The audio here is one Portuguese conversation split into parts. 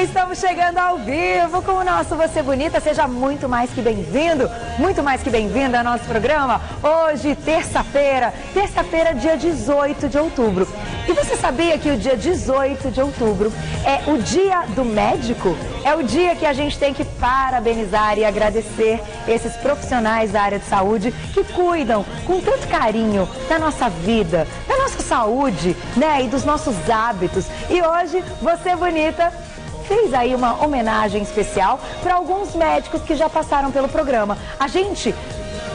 Estamos chegando ao vivo com o nosso Você Bonita. Seja muito mais que bem-vindo, muito mais que bem-vinda ao nosso programa. Hoje, terça-feira, dia 18 de outubro. E você sabia que o dia 18 de outubro é o dia do médico? É o dia que a gente tem que parabenizar e agradecer esses profissionais da área de saúde que cuidam com tanto carinho da nossa vida, da nossa saúde, né, e dos nossos hábitos. E hoje, Você Bonita fez aí uma homenagem especial para alguns médicos que já passaram pelo programa. A gente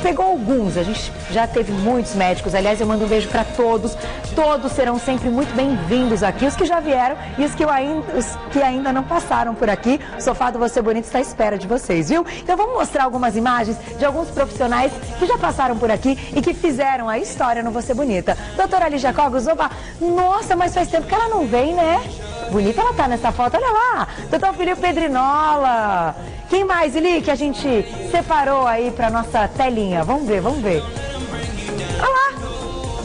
pegou alguns, a gente já teve muitos médicos, aliás, eu mando um beijo para todos. Todos serão sempre muito bem-vindos aqui, os que já vieram e os que ainda não passaram por aqui. O Sofá do Você Bonito está à espera de vocês, viu? Então vamos mostrar algumas imagens de alguns profissionais que já passaram por aqui e que fizeram a história no Você Bonita. Doutora Lígia Cogos, opa, nossa, mas faz tempo que ela não vem, né? Bonita ela tá nessa foto, olha lá. Doutor Filipe Pedrinola. Quem mais, Eli, que a gente separou aí para nossa telinha? Vamos ver, vamos ver. Olha lá.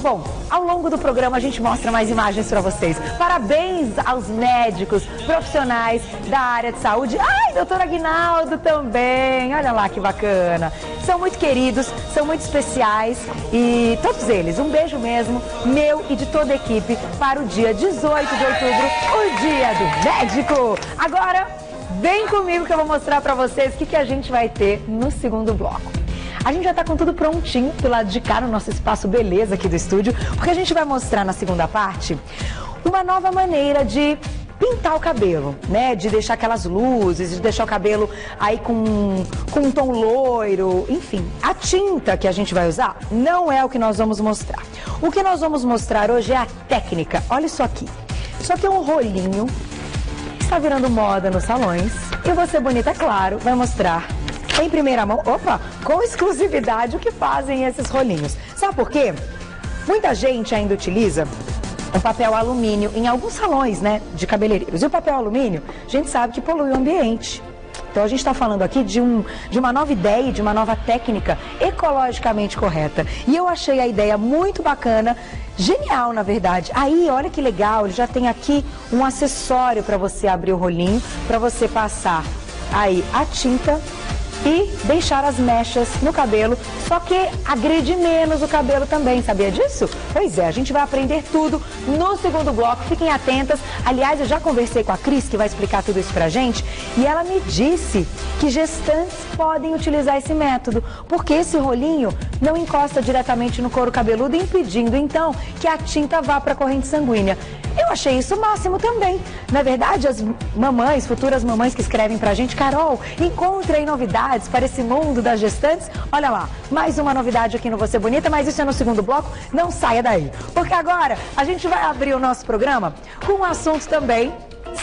Bom, ao longo do programa a gente mostra mais imagens para vocês. Parabéns aos médicos, profissionais da área de saúde. Ai, doutor Aguinaldo também. Olha lá que bacana. São muito queridos, são muito especiais e todos eles, um beijo mesmo, meu e de toda a equipe, para o dia 18 de outubro, o Dia do Médico. Agora, vem comigo que eu vou mostrar para vocês o que a gente vai ter no segundo bloco. A gente já está com tudo prontinho do lado de cá no nosso espaço beleza aqui do estúdio, porque a gente vai mostrar na segunda parte uma nova maneira de pintar o cabelo, né? De deixar aquelas luzes, de deixar o cabelo aí com um tom loiro, enfim. A tinta que a gente vai usar não é o que nós vamos mostrar. O que nós vamos mostrar hoje é a técnica. Olha isso aqui. Isso aqui é um rolinho que está virando moda nos salões. E o Você Bonita, é claro, vai mostrar em primeira mão, opa, com exclusividade o que fazem esses rolinhos. Sabe por quê? Muita gente ainda utiliza um papel alumínio em alguns salões, né, de cabeleireiros. E o papel alumínio, a gente sabe que polui o ambiente. Então a gente está falando aqui de uma nova ideia, de uma nova técnica ecologicamente correta. E eu achei a ideia muito bacana, genial na verdade. Aí, olha que legal, ele já tem aqui um acessório para você abrir o rolinho, para você passar aí a tinta e deixar as mechas no cabelo, só que agride menos o cabelo também, sabia disso? Pois é, a gente vai aprender tudo no segundo bloco, fiquem atentas. Aliás, eu já conversei com a Cris, que vai explicar tudo isso pra gente, e ela me disse que gestantes podem utilizar esse método, porque esse rolinho não encosta diretamente no couro cabeludo, impedindo então que a tinta vá para a corrente sanguínea. Eu achei isso o máximo também. Na verdade, as mamães, futuras mamães que escrevem pra gente, Carol, encontrei novidades para esse mundo das gestantes. Olha lá, mais uma novidade aqui no Você Bonita, mas isso é no segundo bloco, não saia daí. Porque agora a gente vai abrir o nosso programa com um assunto também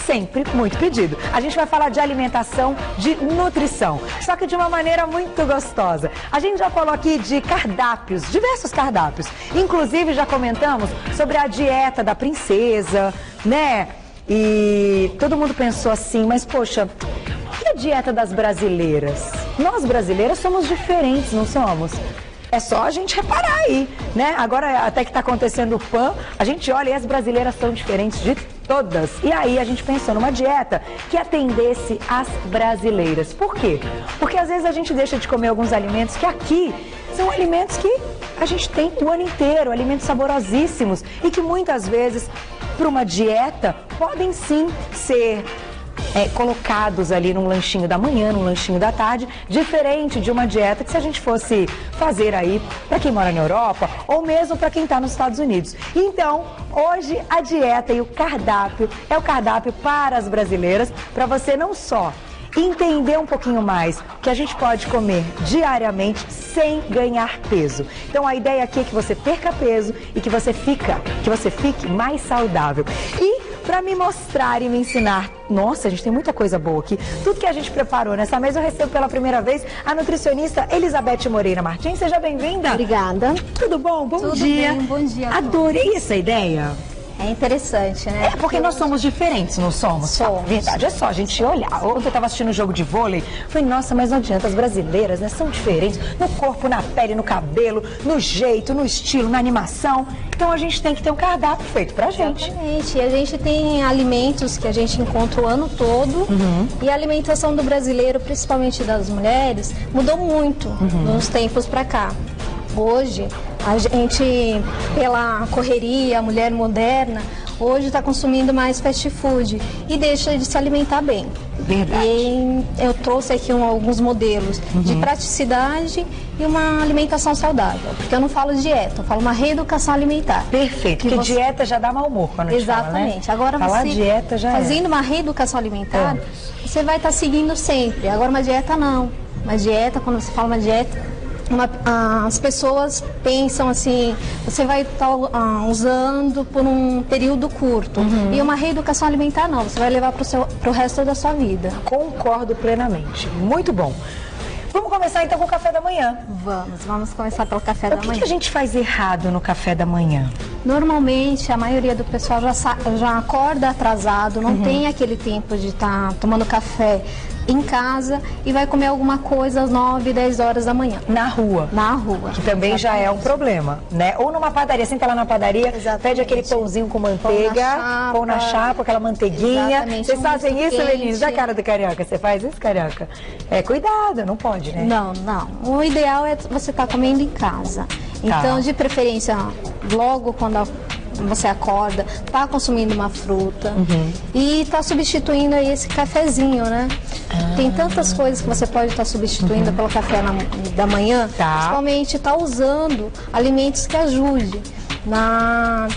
sempre muito pedido. A gente vai falar de alimentação, de nutrição, só que de uma maneira muito gostosa. A gente já falou aqui de cardápios, diversos cardápios. Inclusive já comentamos sobre a dieta da princesa, né? E todo mundo pensou assim, mas poxa, e a dieta das brasileiras? Nós brasileiras somos diferentes, não somos? É só a gente reparar aí, né? Agora até que está acontecendo o PAN, a gente olha e as brasileiras são diferentes de todas. E aí a gente pensou numa dieta que atendesse às brasileiras. Por quê? Porque às vezes a gente deixa de comer alguns alimentos que aqui são alimentos que a gente tem o ano inteiro, alimentos saborosíssimos e que muitas vezes, para uma dieta, podem sim ser colocados ali num lanchinho da manhã, num lanchinho da tarde, diferente de uma dieta que se a gente fosse fazer aí para quem mora na Europa ou mesmo para quem está nos Estados Unidos. Então, hoje a dieta e o cardápio é o cardápio para as brasileiras, para você não só entender um pouquinho mais o que a gente pode comer diariamente sem ganhar peso. Então a ideia aqui é que você perca peso e que você fique mais saudável. E para me mostrar e me ensinar, nossa, a gente tem muita coisa boa aqui, tudo que a gente preparou nessa mesa, eu recebo pela primeira vez a nutricionista Elizabeth Moreira Martins. Seja bem-vinda. Obrigada. Tudo bom? Bom Tudo dia. Bem, bom dia. Adorei essa ideia. É interessante, né? É porque nós somos diferentes, não somos? Somos. Verdade, é só a gente olhar. Ontem eu estava assistindo um jogo de vôlei, falei, nossa, mas não adianta, as brasileiras, né, são diferentes no corpo, na pele, no cabelo, no jeito, no estilo, na animação. Então a gente tem que ter um cardápio feito pra gente. Exatamente. E a gente tem alimentos que a gente encontra o ano todo. E a alimentação do brasileiro, principalmente das mulheres, mudou muito nos tempos pra cá. Hoje, a gente, pela correria, a mulher moderna, hoje está consumindo mais fast food e deixa de se alimentar bem. Verdade. E eu trouxe aqui alguns modelos de praticidade e uma alimentação saudável. Porque eu não falo dieta, eu falo uma reeducação alimentar. Perfeito, porque dieta já dá mau humor quando a gente Exatamente. fala, né? Agora falar você, dieta já fazendo uma reeducação alimentar, você vai estar seguindo sempre. Agora uma dieta não. Uma dieta, quando você fala uma dieta, as pessoas pensam assim, você vai estar usando por um período curto. E uma reeducação alimentar não, você vai levar para o resto da sua vida. Concordo plenamente. Muito bom. Vamos começar então com o café da manhã. Vamos começar pelo café da manhã. O que a gente faz errado no café da manhã? Normalmente, a maioria do pessoal já acorda atrasado, não tem aquele tempo de estar tomando café em casa e vai comer alguma coisa às 9, 10 horas da manhã. Na rua. Na rua. Que também já é um problema, né? Ou numa padaria, senta lá na padaria, pede aquele pãozinho com manteiga, pão na chapa, aquela manteiguinha. Exatamente. Vocês fazem isso, quente. meninos? Da cara do carioca, você faz isso, carioca? É, cuidado, não pode, né? Não. O ideal é você estar comendo em casa. Então, de preferência, logo quando você acorda, tá consumindo uma fruta e tá substituindo aí esse cafezinho, né? Tem tantas coisas que você pode estar substituindo pelo café da manhã, principalmente tá usando alimentos que ajudem na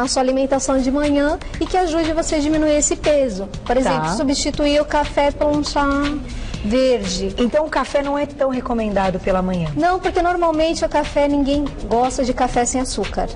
sua alimentação de manhã e que ajude você a diminuir esse peso. Por exemplo, substituir o café por um chá verde. Então o café não é tão recomendado pela manhã? Não, porque normalmente o café, ninguém gosta de café sem açúcar.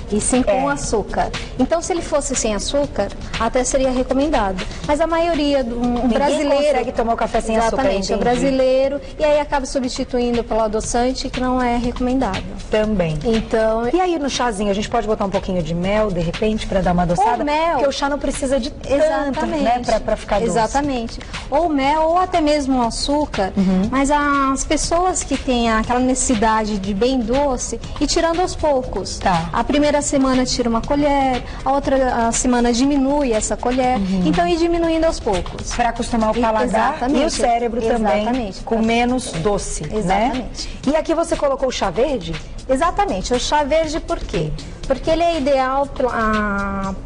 E sim com açúcar. Então, se ele fosse sem açúcar, até seria recomendado. Mas a maioria do brasileiro consegue tomar o café sem açúcar. Exatamente, o brasileiro. E aí acaba substituindo pelo adoçante, que não é recomendável. Também. Então, e aí no chazinho, a gente pode botar um pouquinho de mel, de repente, para dar uma adoçada? Ou mel. Porque o chá não precisa de tanto, né, para ficar doce. Exatamente. Ou mel, ou até mesmo açúcar. Mas as pessoas que têm aquela necessidade de bem doce, e tirando aos poucos. A primeira semana tira uma colher, a outra semana diminui essa colher, então ir diminuindo aos poucos. Para acostumar o paladar e o cérebro também com menos doce, né? E aqui você colocou o chá verde? Exatamente, o chá verde por quê? Porque ele é ideal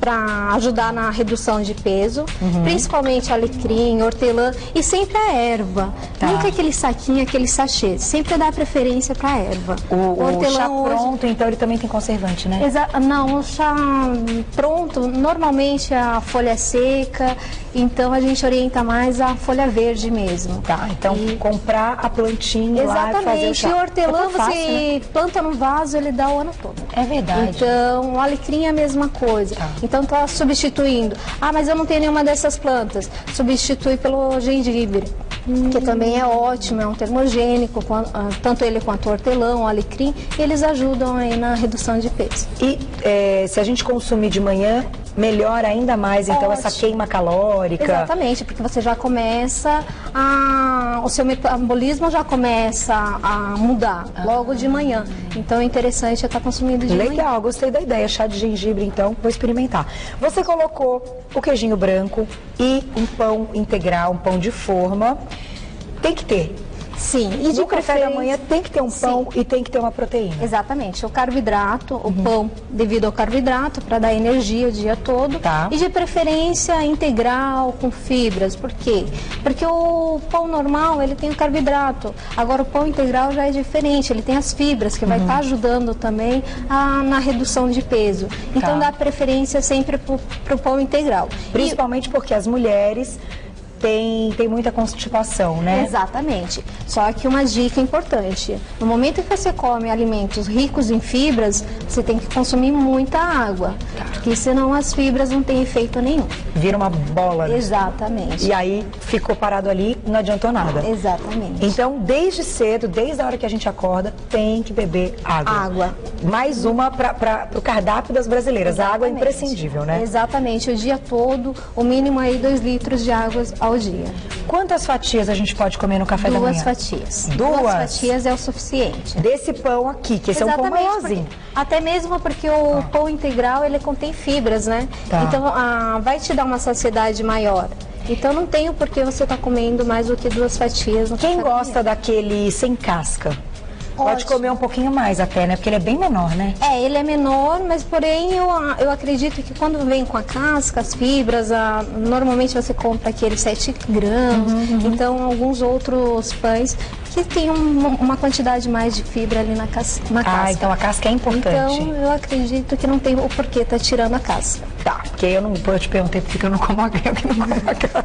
para ajudar na redução de peso, principalmente alecrim, hortelã e sempre a erva. Nunca aquele saquinho, aquele sachê. Sempre dá preferência para a erva. O hortelã chá pronto, então ele também tem conservante, né? Não, o chá pronto, normalmente a folha é seca, então a gente orienta mais a folha verde mesmo. Então comprar a plantinha lá e fazer o chá. E o hortelã você planta no vaso, ele dá o ano todo. É verdade. Então, o alecrim é a mesma coisa. Então, tá substituindo. Mas eu não tenho nenhuma dessas plantas. Substitui pelo gengibre, que também é ótimo, é um termogênico, tanto ele quanto o hortelã, o alecrim, eles ajudam aí na redução de peso. E se a gente consumir de manhã, melhora ainda mais, então, essa queima calórica. Exatamente, porque você já começa o seu metabolismo já começa a mudar logo de manhã. Então é interessante estar consumindo de manhã. Legal, gostei da ideia. Chá de gengibre, então, vou experimentar. Você colocou o queijinho branco e um pão integral, um pão de forma. Tem que ter. Sim, e de café da manhã tem que ter um pão e tem que ter uma proteína. Exatamente, o carboidrato, o pão devido ao carboidrato para dar energia o dia todo. E de preferência integral com fibras. Por quê? Porque o pão normal ele tem o carboidrato. Agora o pão integral já é diferente, ele tem as fibras que vai estar ajudando também na redução de peso. Então dá preferência sempre para o pão integral. Principalmente porque as mulheres tem muita constipação, né? Exatamente. Só que uma dica importante, no momento que você come alimentos ricos em fibras, você tem que consumir muita água, porque senão as fibras não têm efeito nenhum. Vira uma bola, né? Exatamente. E aí ficou parado ali, não adiantou nada. Exatamente. Então, desde cedo, desde a hora que a gente acorda, tem que beber água. Água. Mais uma para o cardápio das brasileiras. Exatamente. A água é imprescindível, né? Exatamente. O dia todo, o mínimo aí 2 litros de água ao dia. Quantas fatias a gente pode comer no café da manhã? 2 fatias. Duas? 2 fatias é o suficiente. Desse pão aqui, que esse é um pão maiorzinho. Até mesmo porque o pão integral, ele contém fibras, né? Tá. Então, vai te dar uma saciedade maior. Então, não tem o porquê você estar comendo mais do que 2 fatias no café Quem da manhã. gosta daquele sem casca? Pode comer um pouquinho mais até, né? Porque ele é bem menor, né? Ele é menor, mas porém eu acredito que quando vem com a casca, as fibras, normalmente você compra aqueles 7 gramas, então alguns outros pães que tem uma quantidade mais de fibra ali na casca. Então a casca é importante. Então eu acredito que não tem o porquê tá tirando a casca. Tá, porque eu te perguntei por que eu não como a casca.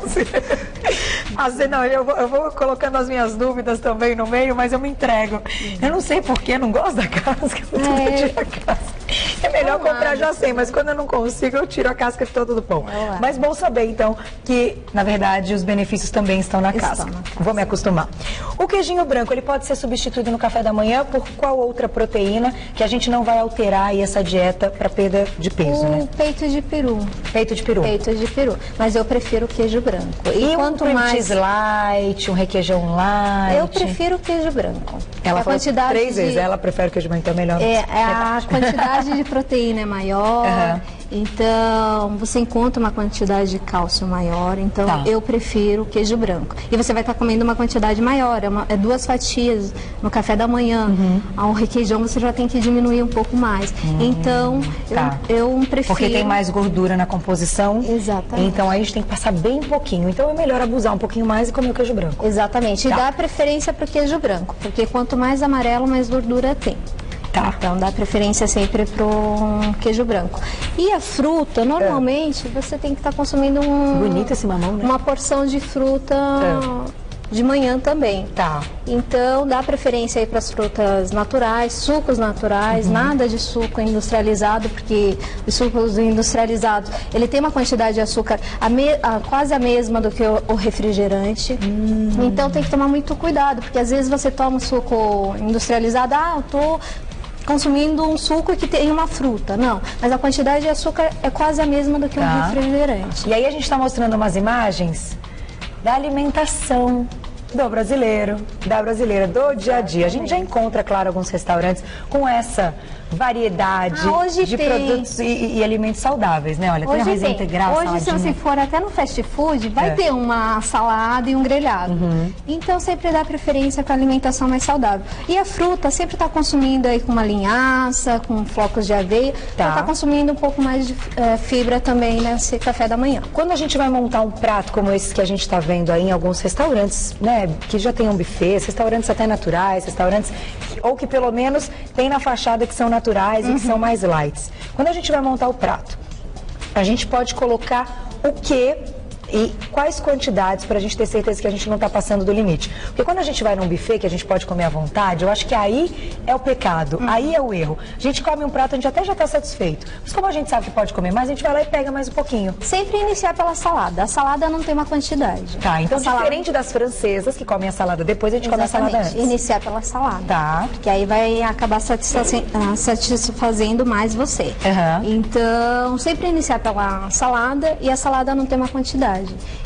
Assim, não, eu vou colocando as minhas dúvidas também no meio, mas eu me entrego. Eu não sei por que não gosto da casca, eu tiro a casca. É melhor comprar já sem, mas quando eu não consigo, eu tiro a casca toda do pão. Mas bom saber, então, que, na verdade, os benefícios também estão na casca. Vou me acostumar. O queijinho branco, ele pode ser substituído no café da manhã por qual outra proteína que a gente não vai alterar aí essa dieta para perda de peso, né? Peito de peru. Peito de peru. Peito de peru. Mas eu prefiro queijo branco. E quanto mais light, um requeijão light? Eu prefiro queijo branco. Ela falou 3 vezes, ela prefere queijo branco, então é melhor. A quantidade de proteína é maior, então você encontra uma quantidade de cálcio maior, então eu prefiro queijo branco. E você vai estar comendo uma quantidade maior, é 2 fatias no café da manhã. Ao requeijão você já tem que diminuir um pouco mais. Então, eu prefiro... Porque tem mais gordura na composição. Exatamente. Então aí a gente tem que passar bem pouquinho. Então é melhor abusar um pouquinho mais e comer o queijo branco. Exatamente. E dá preferência para o queijo branco, porque quanto mais amarelo, mais gordura tem. Então dá preferência sempre para o queijo branco. E a fruta, normalmente, você tem que estar consumindo bonito esse mamão, né? Uma porção de fruta de manhã também. Então dá preferência aí para as frutas naturais, sucos naturais, nada de suco industrializado, porque os sucos industrializados, ele tem uma quantidade de açúcar quase a mesma do que o refrigerante. Então tem que tomar muito cuidado, porque às vezes você toma um suco industrializado, eu tô consumindo um suco que tem uma fruta. Não, mas a quantidade de açúcar é quase a mesma do que um refrigerante. E aí a gente está mostrando umas imagens da alimentação do brasileiro, da brasileira, do dia a dia. A gente já encontra, claro, alguns restaurantes com essa variedade de produtos e alimentos saudáveis, né? Olha, tem arroz integral, hoje, se você for até no fast food, vai ter uma salada e um grelhado. Então, sempre dá preferência para alimentação mais saudável. E a fruta sempre está consumindo aí com uma linhaça, com flocos de aveia, para estar consumindo um pouco mais de fibra também nesse café da manhã. Quando a gente vai montar um prato como esse que a gente está vendo aí em alguns restaurantes, né, que já tem um buffet, restaurantes até naturais, restaurantes ou que pelo menos tem na fachada que são naturais e que são mais lights. Quando a gente vai montar o prato, a gente pode colocar o quê e quais quantidades para a gente ter certeza que a gente não está passando do limite. Porque quando a gente vai num buffet que a gente pode comer à vontade, eu acho que aí é o pecado, aí é o erro. A gente come um prato, a gente até já está satisfeito. Mas como a gente sabe que pode comer mais, a gente vai lá e pega mais um pouquinho. Sempre iniciar pela salada. A salada não tem uma quantidade. Então diferente das francesas que comem a salada depois, a gente come a salada antes. Iniciar pela salada. Que aí vai acabar satisfazendo mais você. Então, sempre iniciar pela salada e a salada não tem uma quantidade.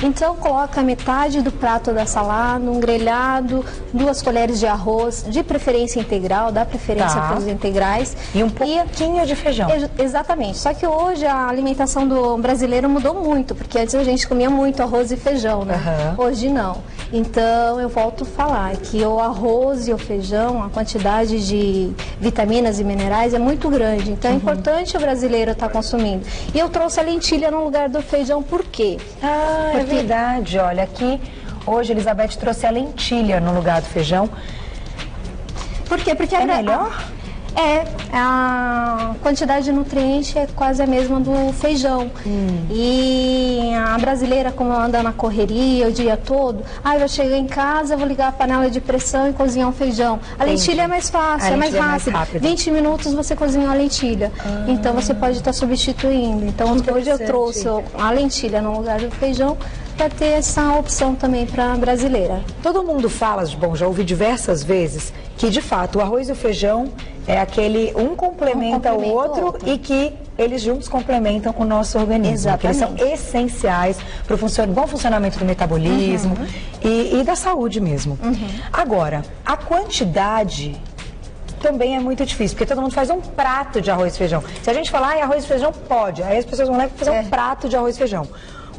Então coloca metade do prato da salada, um grelhado, 2 colheres de arroz, de preferência integral, dá preferência para os integrais. E um pouquinho de feijão. Exatamente. Só que hoje a alimentação do brasileiro mudou muito, porque antes a gente comia muito arroz e feijão, né? Hoje não. Então eu volto a falar que o arroz e o feijão, a quantidade de vitaminas e minerais é muito grande. Então é importante o brasileiro estar consumindo. E eu trouxe a lentilha no lugar do feijão, por quê? É verdade, olha, aqui hoje Elizabeth trouxe a lentilha no lugar do feijão. Por quê? Porque é melhor? A quantidade de nutriente é quase a mesma do feijão. E a brasileira, como anda na correria o dia todo, eu vou chegar em casa, vou ligar a panela de pressão e cozinhar um feijão. A lentilha é mais fácil, é mais rápido. 20 minutos você cozinha a lentilha. Então você pode estar substituindo. Então hoje eu trouxe a lentilha no lugar do feijão, para ter essa opção também para a brasileira. Todo mundo fala, já ouvi diversas vezes, que de fato o arroz e o feijão é aquele, um complementa o outro e que eles juntos complementam o nosso organismo. Exatamente. Eles são essenciais para o bom funcionamento do metabolismo e da saúde mesmo. Agora, a quantidade também é muito difícil, porque todo mundo faz um prato de arroz e feijão. Se a gente falar, arroz e feijão, pode. Aí as pessoas vão lá e fazer um prato de arroz e feijão.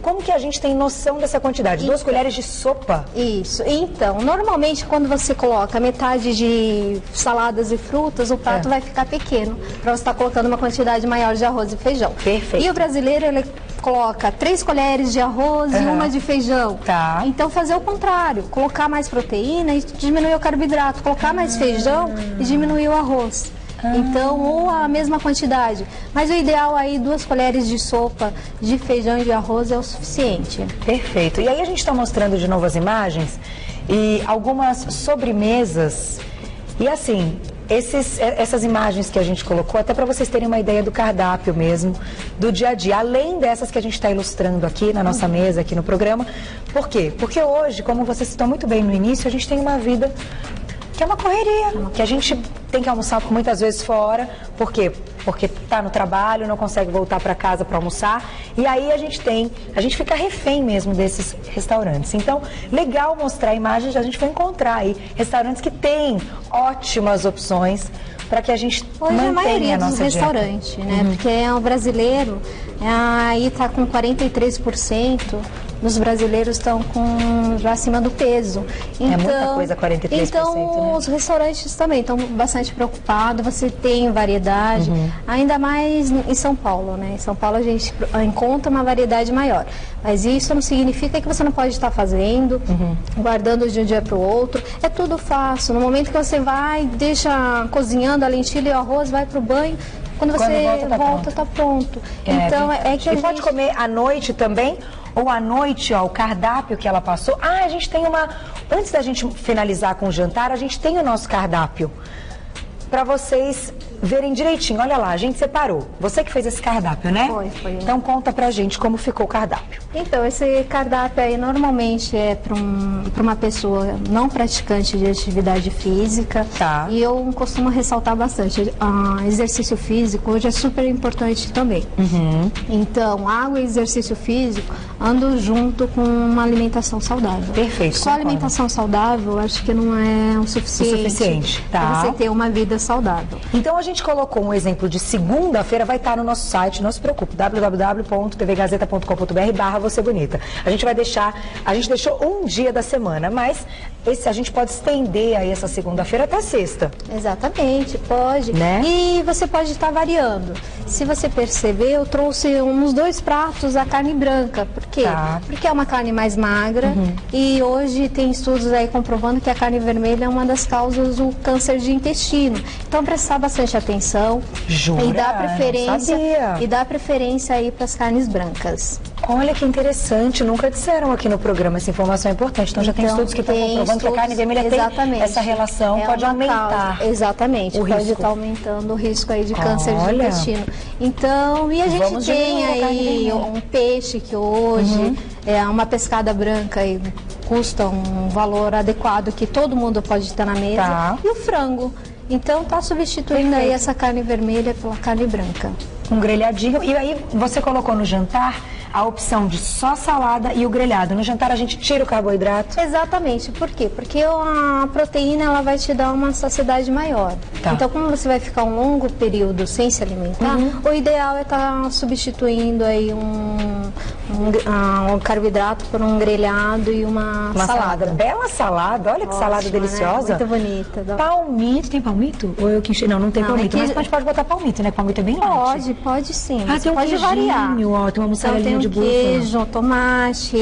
Como que a gente tem noção dessa quantidade? 2 colheres de sopa? Isso. Então, normalmente quando você coloca metade de saladas e frutas, o prato vai ficar pequeno, para você estar colocando uma quantidade maior de arroz e feijão. Perfeito. E o brasileiro, ele coloca 3 colheres de arroz e uma de feijão. Tá. Então, fazer o contrário, colocar mais proteína e diminuir o carboidrato, colocar mais feijão e diminuir o arroz. Então, ou a mesma quantidade. Mas o ideal aí, 2 colheres de sopa de feijão e de arroz é o suficiente. Perfeito. E aí a gente está mostrando de novo as imagens e algumas sobremesas. E assim, essas imagens que a gente colocou, até para vocês terem uma ideia do cardápio mesmo, do dia a dia. Além dessas que a gente está ilustrando aqui na nossa mesa, aqui no programa. Por quê? Porque hoje, como vocês citou muito bem no início, a gente tem uma vida que é uma correria, que a gente tem que almoçar muitas vezes fora. Por quê? Porque está no trabalho, não consegue voltar para casa para almoçar. E aí a gente fica refém mesmo desses restaurantes. Então, legal mostrar imagens, a gente vai encontrar aí restaurantes que têm ótimas opções para que a gente mantenha a maioria nossa dos restaurantes, né? Porque o brasileiro aí está com 43%. Os brasileiros estão já acima do peso. Então, é muita coisa, 43%. Então, os restaurantes também estão bastante preocupados. Você tem variedade, ainda mais em São Paulo, né? Em São Paulo a gente encontra uma variedade maior. Mas isso não significa que você não pode estar fazendo, guardando de um dia para o outro. É tudo fácil. No momento que você vai, deixa cozinhando a lentilha e o arroz, vai para o banho. Quando você volta, está pronto. Então, é que a gente pode comer à noite também? Ou à noite, o cardápio que ela passou. A gente tem antes da gente finalizar com o jantar, a gente tem o nosso cardápio. Para vocês verem direitinho. Olha lá, a gente separou. Você que fez esse cardápio, né? Foi. Então conta pra gente como ficou o cardápio. Então, esse cardápio aí normalmente é para uma pessoa não praticante de atividade física. Tá. E eu costumo ressaltar bastante. Exercício físico hoje é super importante também. Então, água e exercício físico andam junto com uma alimentação saudável. Perfeito. Só alimentação saudável, acho que não é o suficiente. Tá. Para você ter uma vida saudável. Então, a gente colocou um exemplo de segunda-feira, vai estar no nosso site, não se preocupe, www.tvgazeta.com.br/Você Bonita. A gente deixou um dia da semana, mas a gente pode estender aí essa segunda-feira até sexta. Exatamente, pode. Né? E você pode estar variando. Se você perceber, eu trouxe uns 2 pratos a carne branca. Por quê? Tá. Porque é uma carne mais magra e hoje tem estudos aí comprovando que a carne vermelha é uma das causas do câncer de intestino. Então, prestar bastante atenção. Jura? E dar preferência. Não sabia. E dar preferência aí para as carnes brancas. Olha que interessante, nunca disseram aqui no programa, essa informação é importante. Então já tem estudos que estão comprovando que a carne vermelha tem essa relação, pode aumentar. Exatamente, pode estar aumentando o risco aí de câncer de intestino. Então, e a gente tem aí um peixe que hoje é uma pescada branca e custa um valor adequado que todo mundo pode ter na mesa. Tá. E o frango. Então, está substituindo aí essa carne vermelha pela carne branca. Um grelhadinho. E aí, você colocou no jantar a opção de só salada e o grelhado. No jantar, a gente tira o carboidrato? Exatamente. Por quê? Porque a proteína, ela vai te dar uma saciedade maior. Tá. Então, como você vai ficar um longo período sem se alimentar, o ideal é estar substituindo aí um carboidrato por um grelhado e uma salada. Bela salada, olha que salada deliciosa. Né? Muito bonita. Palmito, tem palmito? Ou eu que enchi? Não tem palmito, mas a gente pode botar palmito, né? Palmito é bem light. Pode sim. Ah, tem um pode variar. Ó, tem uma mussarelinha de búfala. Queijo, tomate,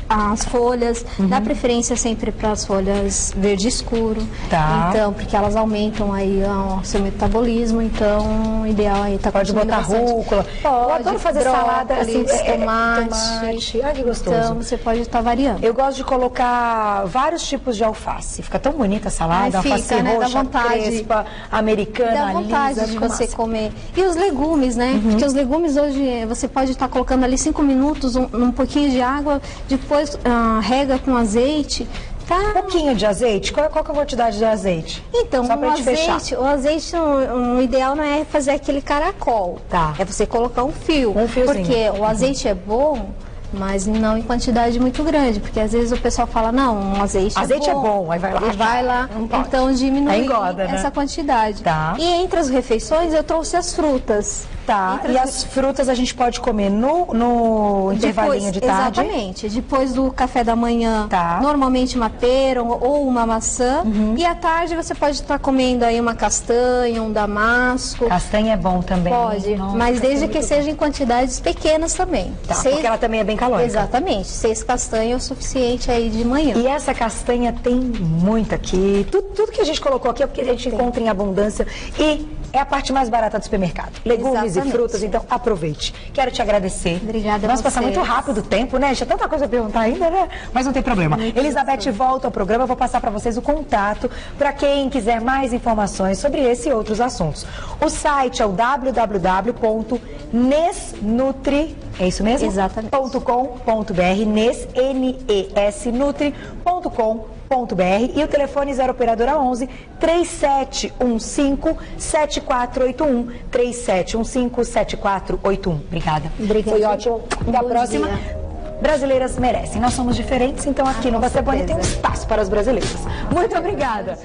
as folhas. Dá preferência sempre para as folhas verde escuro. Tá. Então, porque elas aumentam aí o seu metabolismo, então o ideal aí tá pode botar rúcula. Pode, eu adoro fazer salada assim, tomate. Ai, que gostoso. Então, você pode estar variando. Eu gosto de colocar vários tipos de alface. Fica tão bonita a salada, alface roxa, dá vontade, crespa, americana, dá vontade lisa, de você comer. E os legumes, né? Porque os legumes hoje você pode estar colocando ali 5 minutos, um pouquinho de água, depois rega com azeite. Tá. Um pouquinho de azeite? Qual que é a quantidade de azeite? Então, só pra o azeite, o ideal não é fazer aquele caracol. Tá. É você colocar um fio. Um fiozinho. Porque o azeite é bom, mas não em quantidade muito grande, porque às vezes o pessoal fala, não, um azeite é bom, aí vai lá. E vai lá, então diminui engorda, essa quantidade. Tá. E entre as refeições eu trouxe as frutas. Tá, e as frutas a gente pode comer no intervalinho de tarde? Exatamente, depois do café da manhã, tá. Normalmente uma pera ou uma maçã, e à tarde você pode estar comendo aí uma castanha, um damasco. Castanha é bom também. Pode, mas desde que seja em quantidades pequenas também. Tá, porque ela também é bem calórica. Exatamente, 6 castanhas é o suficiente aí de manhã. E essa castanha tem muita aqui, tudo que a gente colocou aqui é porque a gente encontra em abundância e é a parte mais barata do supermercado. Legumes e frutas, então aproveite. Quero te agradecer. Obrigada. Nossa, passa muito rápido o tempo, né? Tinha tanta coisa a perguntar ainda, né? Mas não tem problema. Elizabeth volta ao programa, eu vou passar para vocês o contato para quem quiser mais informações sobre esse e outros assuntos. O site é o www.nesnutri, é isso mesmo? Exatamente. .com.br, nesnutri.com.br e o telefone 0 operadora 11 3715 7481 3715 7481. Obrigada. Obrigada. Foi ótimo. Até a próxima. Dia. Brasileiras merecem. Nós somos diferentes, então aqui no Você Bonita tem um espaço para os brasileiros. Muito obrigada.